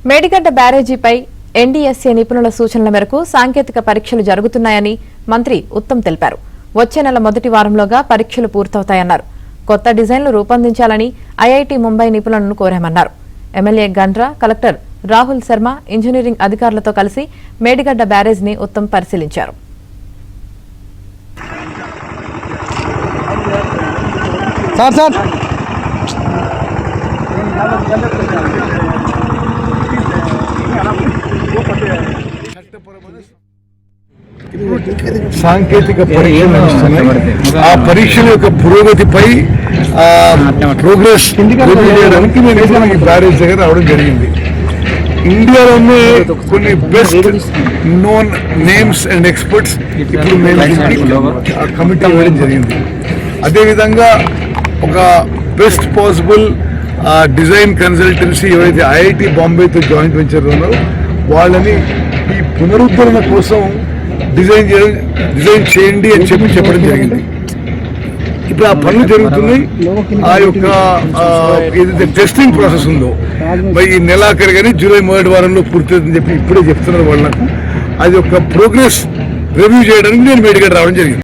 Medigadda బ్యారేజీపై NDSA నిపుణుల సూచనల మేరకు సాంకేతిక పరీక్షలు జరుగుతున్నాయని మంత్రి ఉత్తమ్ తెలిపారు. వచ్చే నెల మొదటి వారంలోగా పరీక్షలు పూర్తవుతాయన్నారు. కొత్త డిజైన్లు రూపొందించాలని ఐఐటీ ముంబై నిపుణులను కోరామన్నారు. MLA Gandra, collector Rahul Sharma, engineering అధికారులతో కలిసి మేడిగడ్డ బ్యారేజ్ని ఉత్తమ్ పరిశీలించారు. సాంకేతిక పరీక్షలు ఆ పరీక్షల యొక్క పురోగతిపై ప్రోగ్రెస్ చేయడానికి నేను ఈ బ్యారేజ్ దగ్గర రావడం జరిగింది. ఇండియాలోనే కొన్ని best known names and experts ఇప్పుడు మేము కమిటీ వేయడం జరిగింది. అదేవిధంగా ఒక బెస్ట్ పాసిబుల్ డిజైన్ కన్సల్టెన్సీ ఎవరైతే ఐఐటి బాంబేతో జాయింట్ వెంచర్ ఉన్నారో వాళ్ళని ఈ పునరుద్ధరణ కోసం డిజైన్ చేయండి అని చెప్పడం జరిగింది. ఇప్పుడు ఆ పనులు జరుగుతున్నాయి. ఆ యొక్క ఏదైతే టెస్టింగ్ ప్రాసెస్ ఉందో మరి ఈ నెలాఖరు కానీ జూలై మొదటి వారంలో పూర్తవుతుందని చెప్పి ఇప్పుడే చెప్తున్నారు వాళ్ళకు. అది ఒక ప్రోగ్రెస్ రివ్యూ చేయడానికి నేను మేడిగడ్డ రావడం జరిగింది.